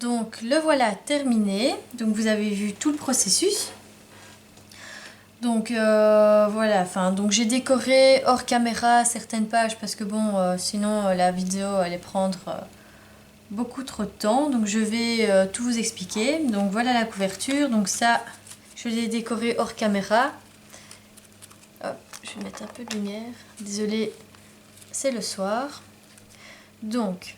Donc le voilà terminé, donc vous avez vu tout le processus. Donc voilà, donc j'ai décoré hors caméra certaines pages parce que bon, sinon la vidéo allait prendre beaucoup trop de temps. Donc je vais tout vous expliquer. Donc voilà la couverture, donc ça je l'ai décoré hors caméra. Hop, je vais mettre un peu de lumière, désolée, c'est le soir. Donc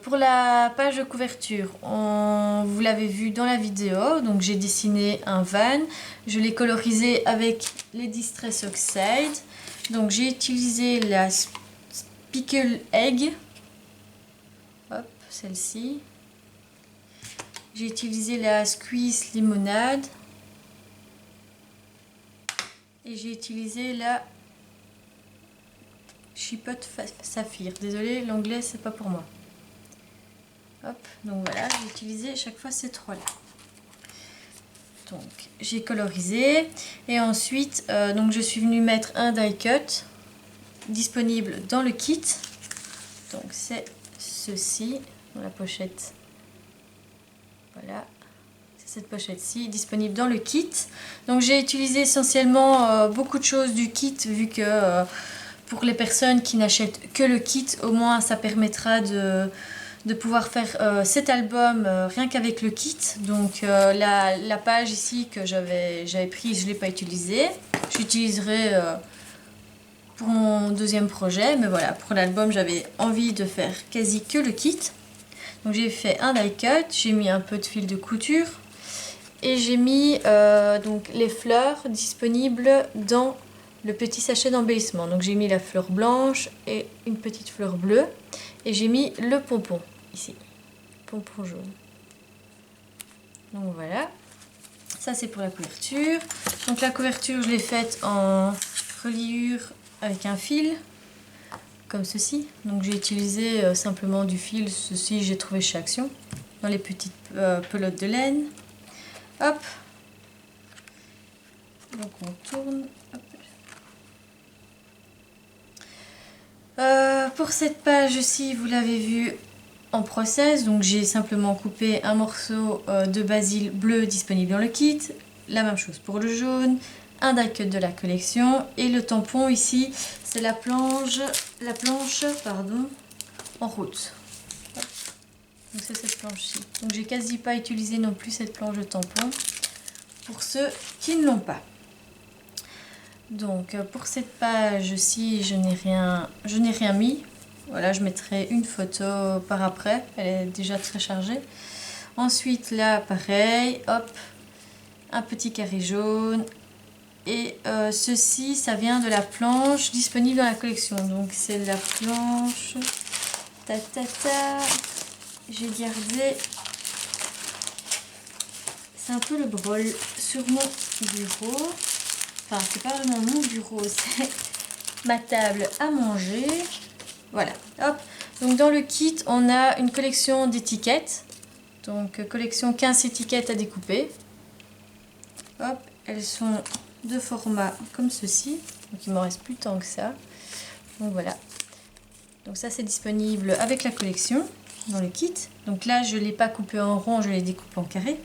pour la page de couverture, vous l'avez vu dans la vidéo, donc j'ai dessiné un van, je l'ai colorisé avec les Distress Oxide, donc j'ai utilisé la Pickle Egg, hop, celle-ci, j'ai utilisé la Squeeze Limonade et j'ai utilisé la Chipote Saphir. Désolée, l'anglais c'est pas pour moi. Hop, donc voilà, j'ai utilisé chaque fois ces trois là. Donc j'ai colorisé et ensuite donc je suis venue mettre un die cut disponible dans le kit. Donc c'est ceci dans la pochette. Voilà, c'est cette pochette-ci disponible dans le kit. Donc j'ai utilisé essentiellement beaucoup de choses du kit vu que pour les personnes qui n'achètent que le kit, au moins ça permettra de pouvoir faire cet album rien qu'avec le kit. Donc la page ici que j'avais prise, je ne l'ai pas utilisée. J'utiliserai pour mon deuxième projet, mais voilà, pour l'album j'avais envie de faire quasi que le kit. Donc j'ai fait un die cut, j'ai mis un peu de fil de couture et j'ai mis donc les fleurs disponibles dans le petit sachet d'embellissement. Donc j'ai mis la fleur blanche et une petite fleur bleue et j'ai mis le pompon ici, pompon jaune. Donc voilà, ça c'est pour la couverture. Donc la couverture je l'ai faite en reliure avec un fil comme ceci. Donc j'ai utilisé simplement du fil, ceci j'ai trouvé chez Action, dans les petites pelotes de laine. Hop, donc on tourne. Pour cette page-ci, vous l'avez vu en process, donc j'ai simplement coupé un morceau de basil bleu disponible dans le kit. La même chose pour le jaune, un die cut de la collection et le tampon ici, c'est la planche pardon, en route. Donc c'est cette planche-ci. Donc j'ai quasi pas utilisé non plus cette planche de tampon pour ceux qui ne l'ont pas. Donc pour cette page-ci, je n'ai rien mis. Voilà, je mettrai une photo par après, elle est déjà très chargée. Ensuite là, pareil, hop, un petit carré jaune. Et ceci, ça vient de la planche disponible dans la collection. Donc c'est la planche, j'ai gardé, c'est un peu le brol sur mon bureau. Enfin, c'est pas vraiment mon bureau, c'est ma table à manger. Voilà, hop. Donc dans le kit, on a une collection d'étiquettes. Donc collection 15 étiquettes à découper. Hop, elles sont de format comme ceci. Donc il m'en reste plus tant que ça. Donc voilà. Donc ça c'est disponible avec la collection dans le kit. Donc là je ne l'ai pas coupé en rond, je l'ai découpé en carré.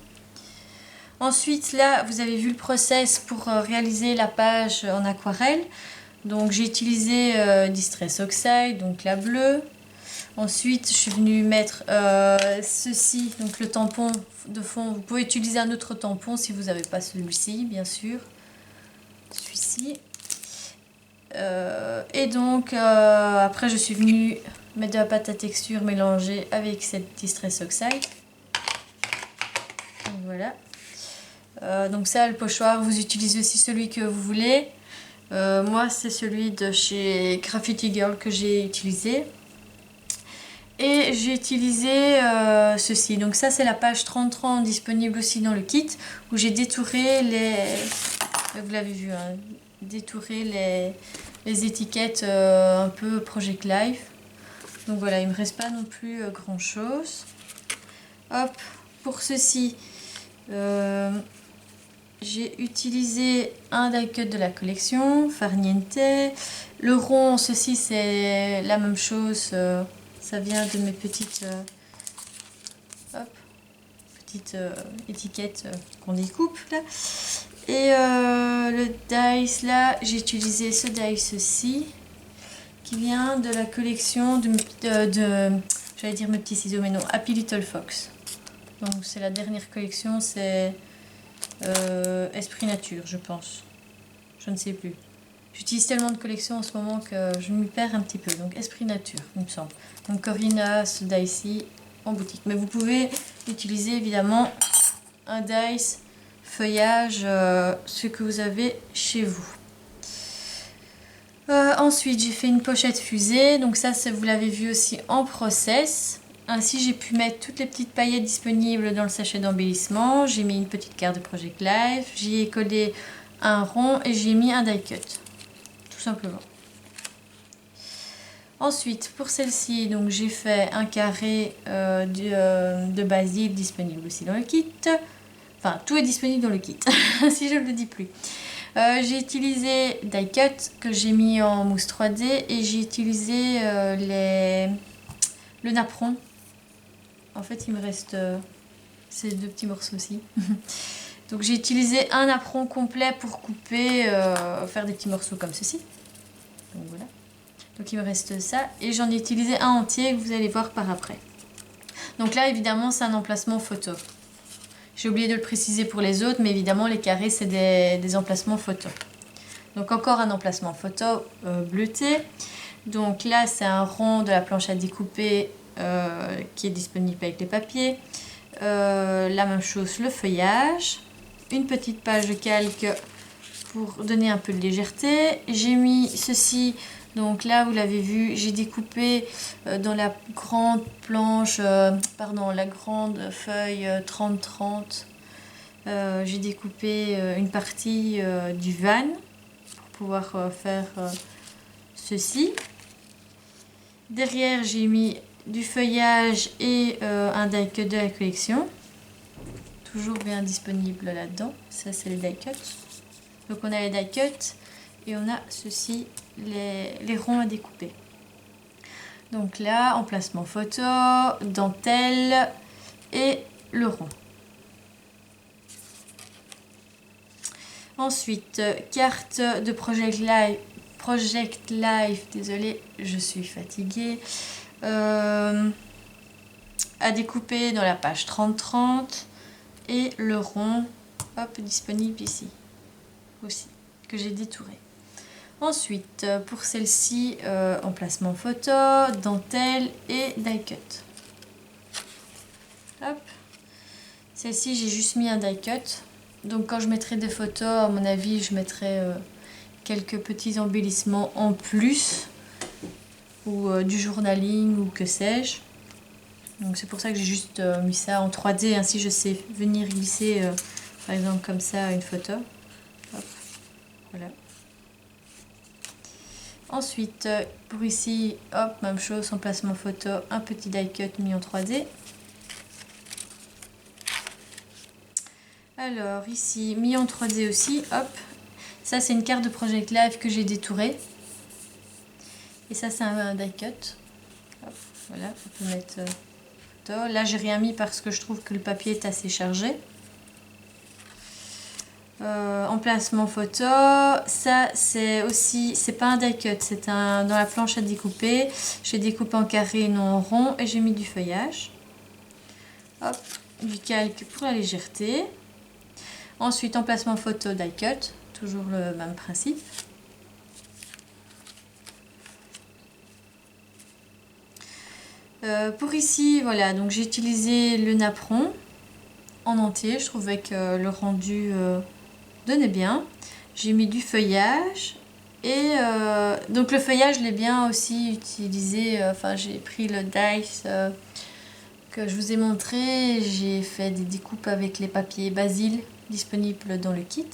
Ensuite là vous avez vu le process pour réaliser la page en aquarelle. Donc j'ai utilisé Distress Oxide, donc la bleue. Ensuite je suis venue mettre ceci, donc le tampon de fond. Vous pouvez utiliser un autre tampon si vous n'avez pas celui-ci bien sûr. Celui-ci. Et donc après je suis venue mettre de la pâte à texture mélangée avec cette Distress Oxide. Donc voilà. Donc ça, le pochoir, vous utilisez aussi celui que vous voulez. Moi c'est celui de chez Graffiti Girl que j'ai utilisé. Et j'ai utilisé ceci. Donc ça c'est la page 30-30 disponible aussi dans le kit. Où j'ai détouré les... Vous l'avez vu, hein, détouré les étiquettes un peu Project Life. Donc voilà, il ne me reste pas non plus grand chose. Hop, pour ceci, j'ai utilisé un die cut de la collection, Farniente. Le rond, ceci c'est la même chose, ça vient de mes petites, étiquettes qu'on découpe là. Et le dice là, j'ai utilisé ce dice-ci qui vient de la collection j'allais dire mes petits ciseaux, mais non, Happy Little Fox. Donc c'est la dernière collection, c'est Esprit Nature, je pense. Je ne sais plus. J'utilise tellement de collections en ce moment que je m'y perds un petit peu. Donc Esprit Nature, il me semble. Donc Corina, ce dice en boutique. Mais vous pouvez utiliser évidemment un dice feuillage, ce que vous avez chez vous. Ensuite, j'ai fait une pochette fusée. Donc ça, vous l'avez vu aussi en process. Ainsi, j'ai pu mettre toutes les petites paillettes disponibles dans le sachet d'embellissement. J'ai mis une petite carte de Project Life. J'y ai collé un rond et j'ai mis un die cut. Tout simplement. Ensuite, pour celle-ci, donc j'ai fait un carré de basil disponible aussi dans le kit. Enfin, tout est disponible dans le kit, si je ne le dis plus. J'ai utilisé die cut que j'ai mis en mousse 3D et j'ai utilisé le napperon. En fait, il me reste ces deux petits morceaux aussi. Donc j'ai utilisé un napperon complet pour couper, faire des petits morceaux comme ceci. Donc voilà. Donc il me reste ça et j'en ai utilisé un entier que vous allez voir par après. Donc là évidemment c'est un emplacement photo. J'ai oublié de le préciser pour les autres, mais évidemment les carrés c'est des emplacements photo. Donc encore un emplacement photo bleuté. Donc là c'est un rond de la planche à découper qui est disponible avec les papiers. La même chose, le feuillage. Une petite page de calque pour donner un peu de légèreté. J'ai mis ceci, donc là vous l'avez vu, j'ai découpé dans la grande planche, la grande feuille 30-30. J'ai découpé une partie du van pour pouvoir faire ceci. Derrière, j'ai mis du feuillage et un die cut de la collection. Toujours bien disponible là-dedans. Ça, c'est les die cuts. Donc, on a les die cuts et on a ceci, les ronds à découper. Donc là, emplacement photo, dentelle et le rond. Ensuite, carte de Project Life, désolée, je suis fatiguée. À découper dans la page 30-30 et le rond, hop, disponible ici aussi, que j'ai détouré. Ensuite, pour celle-ci, emplacement photo, dentelle et die cut. Hop. Celle-ci, j'ai juste mis un die cut. Donc quand je mettrai des photos, à mon avis, je mettrai quelques petits embellissements en plus. Ou du journaling ou que sais-je. Donc c'est pour ça que j'ai juste mis ça en 3D. Ainsi je sais venir glisser, par exemple comme ça, une photo. Hop. Voilà. Ensuite, pour ici, hop, même chose, emplacement photo, un petit die cut mis en 3D. Alors ici, mis en 3D aussi, hop. Ça c'est une carte de Project Life que j'ai détourée. Et ça c'est un die cut. Hop, voilà, on peut mettre photo. Là j'ai rien mis parce que je trouve que le papier est assez chargé. Emplacement photo, ça c'est aussi, c'est pas un die cut, c'est dans la planche à découper. J'ai découpé en carré et non en rond et j'ai mis du feuillage. Hop, du calque pour la légèreté. Ensuite emplacement photo, die cut, toujours le même principe. Pour ici, voilà, donc j'ai utilisé le napperon en entier, je trouvais que le rendu donnait bien. J'ai mis du feuillage et donc le feuillage je l'ai bien aussi utilisé, enfin j'ai pris le dice que je vous ai montré, j'ai fait des découpes avec les papiers basil disponibles dans le kit,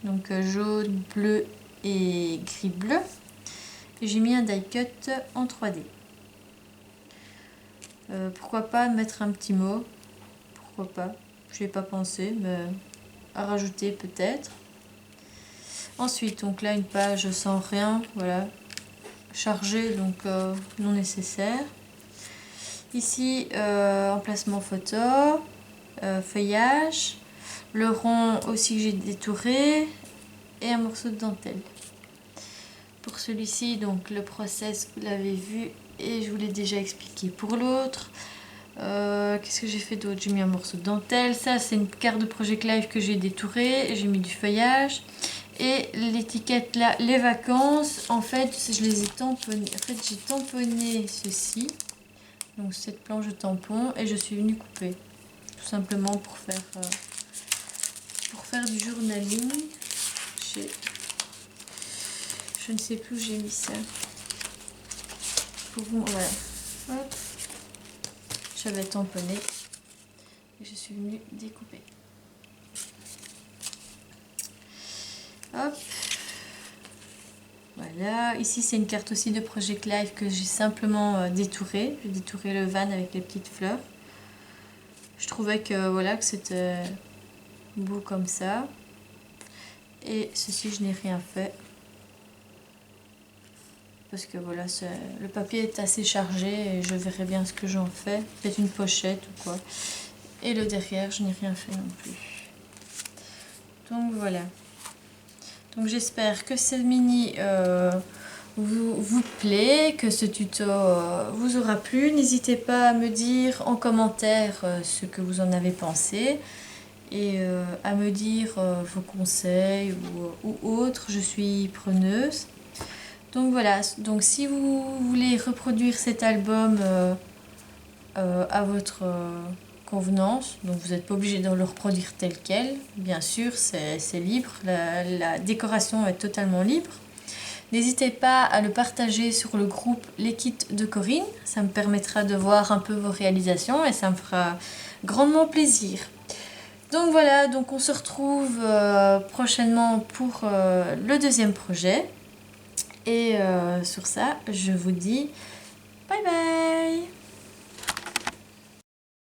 donc jaune, bleu et gris bleu, et j'ai mis un die cut en 3D. Pourquoi pas mettre un petit mot, pourquoi pas, je n'y ai pas pensé, mais à rajouter peut-être. Ensuite, donc là, une page sans rien, voilà, chargée, donc non nécessaire. Ici, emplacement photo, feuillage, le rond aussi que j'ai détouré et un morceau de dentelle. Pour celui-ci, donc le process, vous l'avez vu et je vous l'ai déjà expliqué pour l'autre. Qu'est-ce que j'ai fait d'autre? J'ai mis un morceau de dentelle. Ça, c'est une carte de Project Life que j'ai détourée. J'ai mis du feuillage. Et l'étiquette là, les vacances, en fait, je les ai tamponnées. En fait, j'ai tamponné ceci. Donc, cette planche de tampon. Et je suis venue couper. Tout simplement pour faire du journaling. Je ne sais plus où j'ai mis ça. Pour vous, voilà. Hop. J'avais tamponné et je suis venue découper. Hop. Voilà. Ici, c'est une carte aussi de Project Life que j'ai simplement détourée. J'ai détouré le van avec les petites fleurs. Je trouvais que voilà que c'était beau comme ça. Et ceci, je n'ai rien fait. Parce que voilà, le papier est assez chargé et je verrai bien ce que j'en fais. Peut-être une pochette ou quoi. Et le derrière, je n'ai rien fait non plus. Donc voilà. Donc j'espère que ce mini vous plaît, que ce tuto vous aura plu. N'hésitez pas à me dire en commentaire ce que vous en avez pensé. Et à me dire vos conseils ou autres. Je suis preneuse. Donc voilà, donc si vous voulez reproduire cet album à votre convenance, donc vous n'êtes pas obligé de le reproduire tel quel, bien sûr, c'est libre, la décoration est totalement libre. N'hésitez pas à le partager sur le groupe Les Kits de Corinne, ça me permettra de voir un peu vos réalisations et ça me fera grandement plaisir. Donc voilà, donc on se retrouve prochainement pour le deuxième projet. Et sur ça, je vous dis Bye bye.